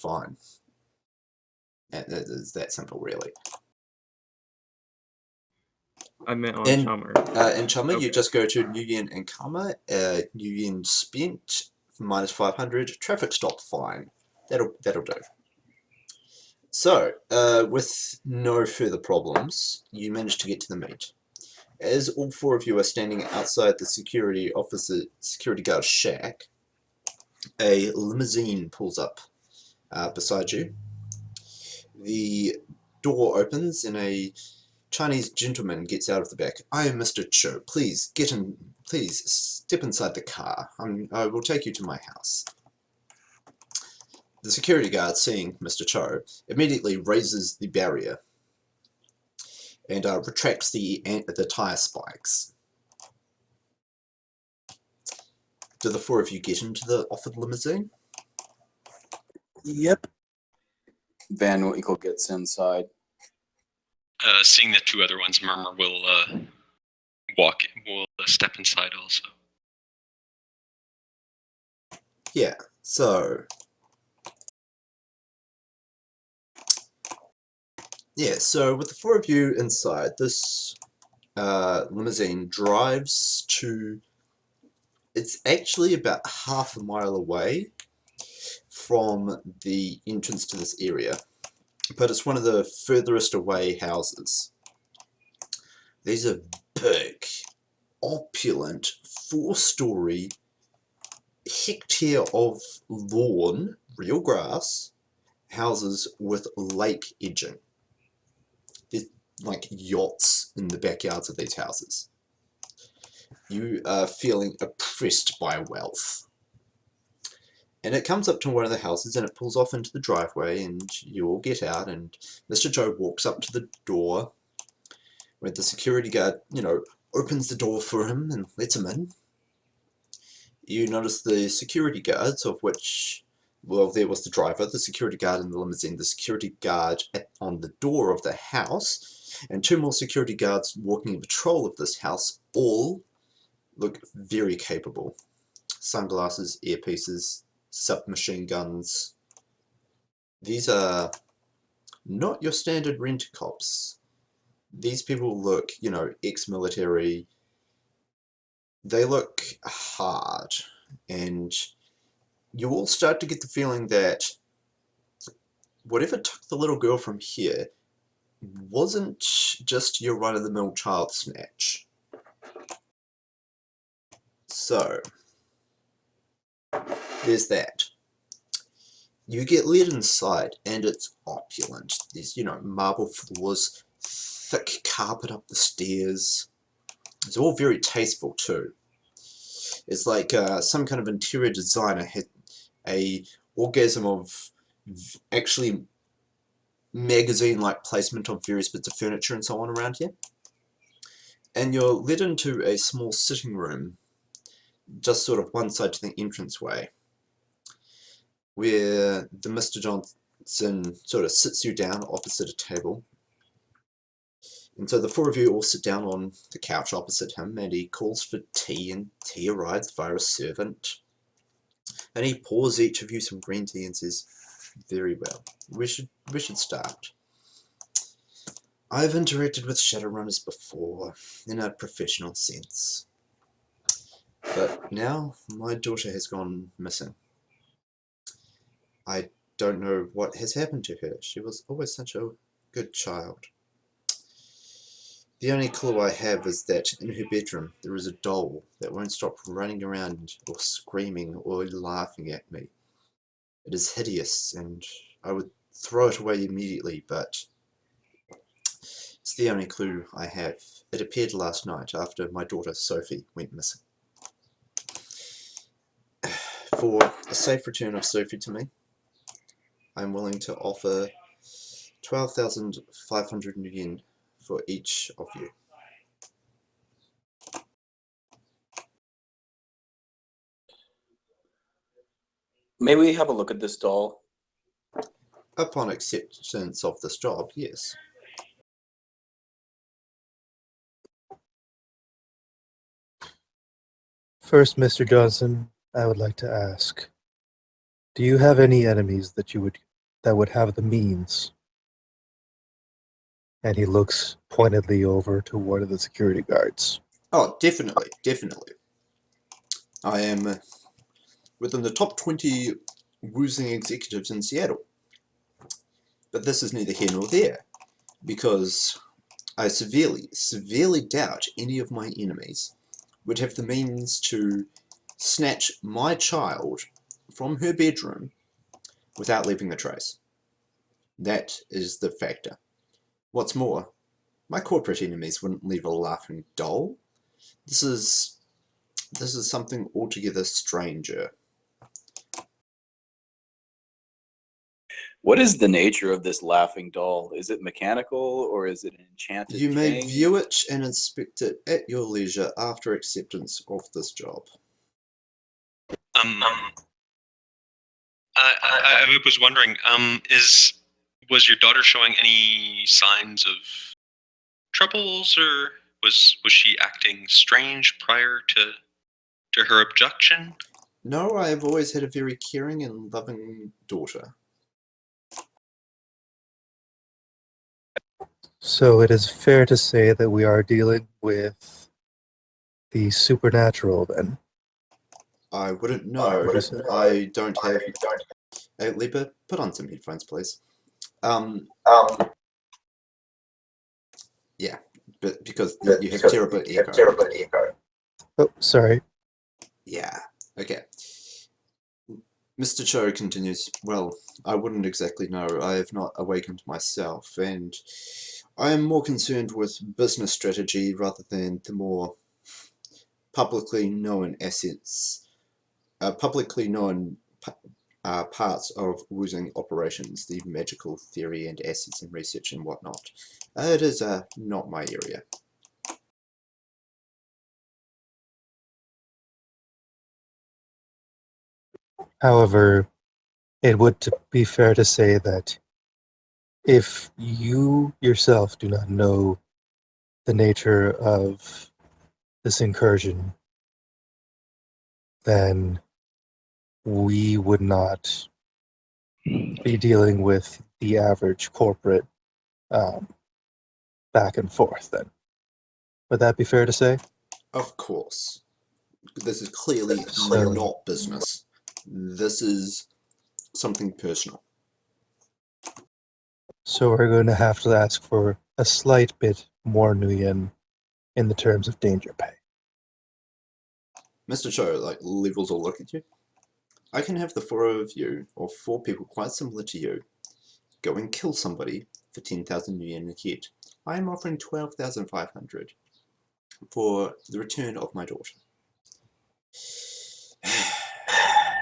fine. And it is that simple, really. I meant on In Chummer. In Chummer, Okay. you just go to New Yen and Karma. New Yen spent minus 500. Traffic stop fine. That'll do. So, with no further problems, you manage to get to the meet. As all four of you are standing outside the security guard's shack, a limousine pulls up beside you. The door opens and a Chinese gentleman gets out of the back. "I am Mr. Cho. Please get in. Please step inside the car. I will take you to my house." The security guard, seeing Mr. Cho, immediately raises the barrier and retracts the tire spikes. Do the four of you get into the offered limousine? Yep. Van Winkle gets inside. Seeing the two other ones, Murmur will step inside also. Yeah, so... Yeah, so with the four of you inside, this limousine drives to... It's actually about half a mile away from the entrance to this area, but it's one of the furthest away houses. These are big, opulent, 4-story, hectare of lawn, real grass, houses with lake edging. There's like yachts in the backyards of these houses. You are feeling oppressed by wealth. And it comes up to one of the houses and it pulls off into the driveway, and you all get out, and Mr. Joe walks up to the door where the security guard, opens the door for him and lets him in. You notice the security guards, of which, well, there was the driver, the security guard in the limousine, the security guard on the door of the house, and 2 more security guards walking in patrol of this house, all look very capable. Sunglasses, earpieces, submachine guns. These are not your standard rent-a-cops. These people look, ex-military. They look hard, and you all start to get the feeling that whatever took the little girl from here wasn't just your run-of-the-mill child snatch. So, there's that. You get led inside, and it's opulent. There's, marble floors, thick carpet up the stairs. It's all very tasteful too. It's like some kind of interior designer had a orgasm of actually magazine-like placement of various bits of furniture and so on around here. And you're led into a small sitting room, just sort of one side to the entranceway, where the Mr. Johnson sort of sits you down opposite a table. And so the four of you all sit down on the couch opposite him, and he calls for tea, and tea arrives via a servant. And he pours each of you some green tea and says, "Very well, we should start. I've interacted with Shadowrunners before, in a professional sense. But now my daughter has gone missing. I don't know what has happened to her. She was always such a good child. The only clue I have is that in her bedroom there is a doll that won't stop running around or screaming or laughing at me. It is hideous, and I would throw it away immediately, but it's the only clue I have. It appeared last night after my daughter Sophie went missing. For a safe return of Sophie to me, I'm willing to offer 12,500 yen for each of you." May we have a look at this doll? Upon acceptance of this job, yes. First, Mr. Johnson, I would like to ask, do you have any enemies that you would that would have the means. And he looks pointedly over to one of the security guards. Oh, definitely, definitely. I am within the top 20 woozing executives in Seattle. But this is neither here nor there, because I severely, severely doubt any of my enemies would have the means to snatch my child from her bedroom without leaving a trace. That is the factor. What's more, my corporate enemies wouldn't leave a laughing doll. This is something altogether stranger. What is the nature of this laughing doll? Is it mechanical or is it an enchanted You may thing? view it and inspect it at your leisure after acceptance of this job. I was wondering, was your daughter showing any signs of troubles, or was she acting strange prior to her abduction? No, I have always had a very caring and loving daughter. So it is fair to say that we are dealing with the supernatural then. I wouldn't know. I don't have... Hey, Leaper, put on some headphones, please. Yeah, but because you have terrible echo. Oh, sorry. Yeah, okay. Mr. Cho continues, well, I wouldn't exactly know. I have not awakened myself, and I am more concerned with business strategy rather than the more publicly known assets, publicly known parts of woozing operations, the magical theory and assets and research and whatnot. It is not my area. However, it would be fair to say that if you yourself do not know the nature of this incursion, then we would not be dealing with the average corporate back and forth then. Would that be fair to say? Of course. This is clearly So- not business. This is something personal. So we're going to have to ask for a slight bit more nuyen in the terms of danger pay. Mr. Cho, like, levels all look at you. I can have the four of you, or four people quite similar to you, go and kill somebody for 10,000 yen a head. I am offering 12,500 for the return of my daughter.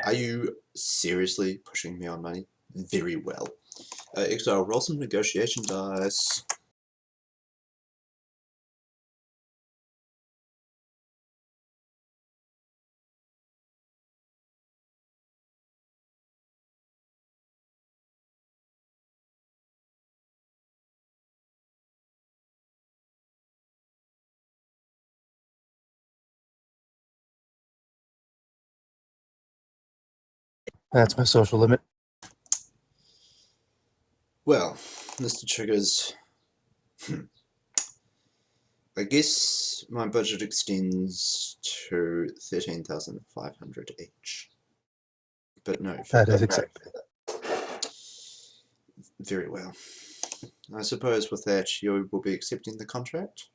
Are you seriously pushing me on money? Very well. Exile, roll some negotiation dice. That's my social limit. Well, Mr. Triggers, I guess my budget extends to 13,500 each. But no, That is acceptable. Very well. I suppose with that you will be accepting the contract?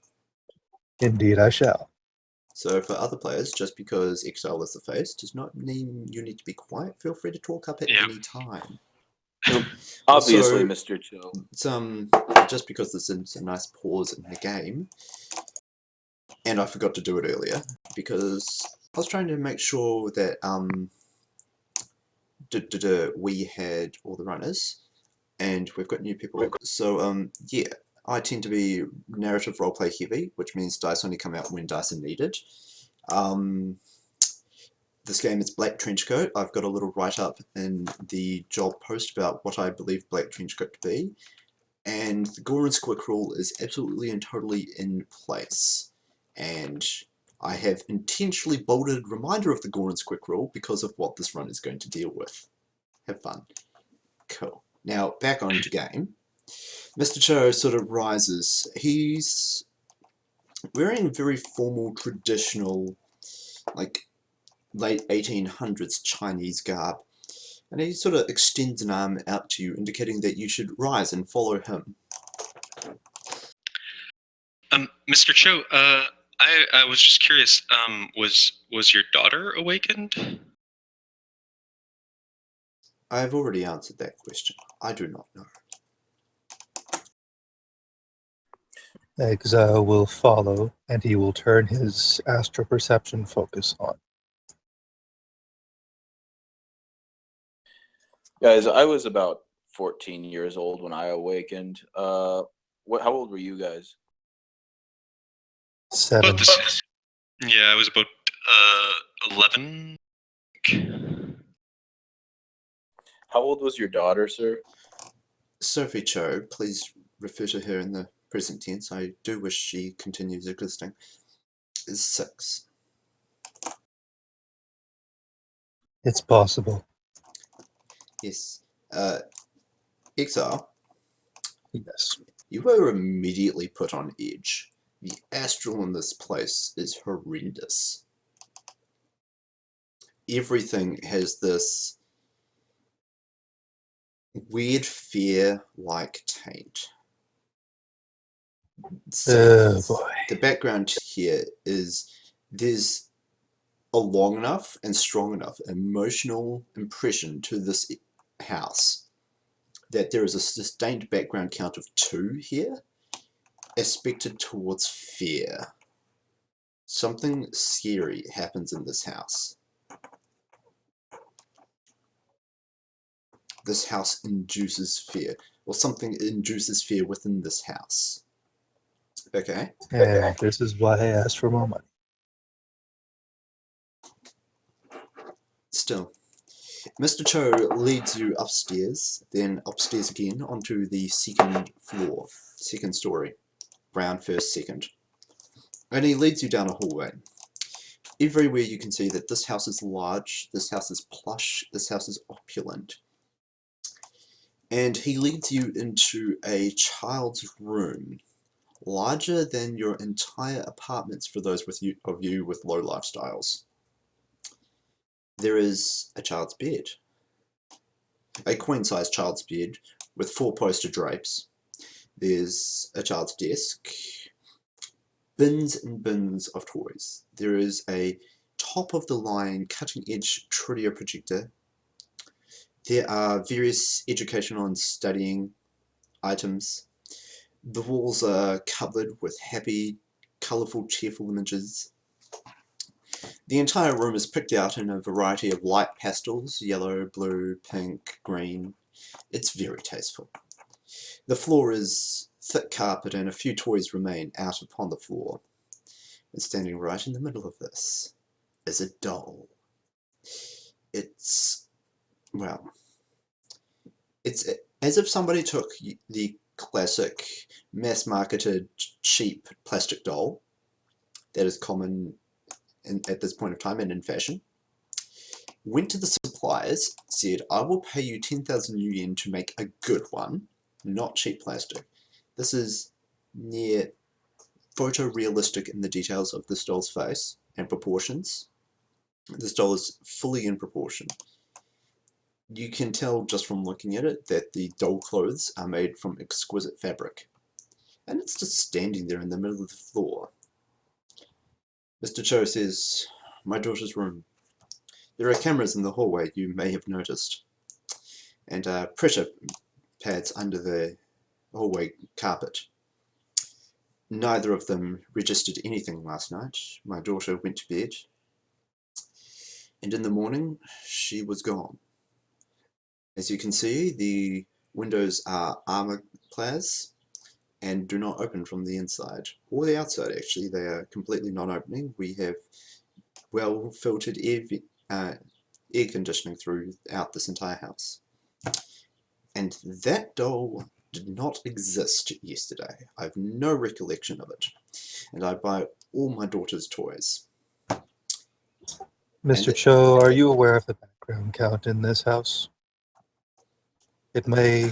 Indeed, I shall. So for other players, just because Exile is the face does not mean you need to be quiet. Feel free to talk up at any time. Obviously, Also, Mr. Cho. it's just because there's a nice pause in the game, and I forgot to do it earlier because I was trying to make sure that we had all the runners, and we've got new people. So yeah, I tend to be narrative roleplay heavy, which means dice only come out when dice are needed. This game is Black Trenchcoat. I've got a little write-up in the job post about what I believe Black Trenchcoat to be. And the Gore and Squick rule is absolutely and totally in place. And I have intentionally bolded reminder of the Gore and Squick rule because of what this run is going to deal with. Have fun. Cool. Now, back onto game. Mr. Cho sort of rises. He's wearing very formal, traditional, like, late 1800s Chinese garb. And he sort of extends an arm out to you, indicating that you should rise and follow him. Mr. Cho, I was just curious. Was your daughter awakened? I have already answered that question. I do not know. Exile will follow, and he will turn his astral perception focus on. Guys, I was about 14 years old when I awakened. How old were you guys? 7. About this. Yeah, I was about 11. How old was your daughter, sir? Sophie Cho, please refer to her in the present tense. I do wish she continues existing. Is 6. It's possible. Yes. Exile, Yes. you were immediately put on edge. The astral in this place is horrendous. Everything has this weird fear-like taint. Oh boy. The background here is there's a long enough and strong enough emotional impression to this house that there is a sustained background count of 2 here, aspected towards fear. Something scary happens in this house. This house induces fear, or something induces fear within this house. Okay? And this is why I asked for more money. Still, Mr. Cho leads you upstairs, then upstairs again onto the second floor, second story, ground first, second. And he leads you down a hallway. Everywhere you can see that this house is large, this house is plush, this house is opulent. And he leads you into a child's room, larger than your entire apartments for those of you with low lifestyles. There is a child's bed, a queen-size child's bed with 4 poster drapes. There's a child's desk, bins and bins of toys. There is a top-of-the-line cutting-edge Trilio projector. There are various educational and studying items. The walls are covered with happy, colourful, cheerful images. The entire room is picked out in a variety of light pastels, yellow, blue, pink, green. It's very tasteful. The floor is thick carpet and a few toys remain out upon the floor. And standing right in the middle of this is a doll. It's as if somebody took the classic mass-marketed cheap plastic doll that is common at this point of time and in fashion, went to the suppliers, said, I will pay you 10,000 yen to make a good one, not cheap plastic. This is near photorealistic in the details of this doll's face and proportions. This doll is fully in proportion. You can tell just from looking at it that the doll clothes are made from exquisite fabric. And it's just standing there in the middle of the floor. Mr. Cho says, my daughter's room. There are cameras in the hallway, you may have noticed. And pressure pads under the hallway carpet. Neither of them registered anything last night. My daughter went to bed. And in the morning, she was gone. As you can see, the windows are armor-clad and do not open from the inside, or the outside actually. They are completely non-opening. We have well-filtered air conditioning throughout this entire house. And that doll did not exist yesterday. I have no recollection of it. And I buy all my daughter's toys. Mr. Cho, are you aware of the background count in this house? It may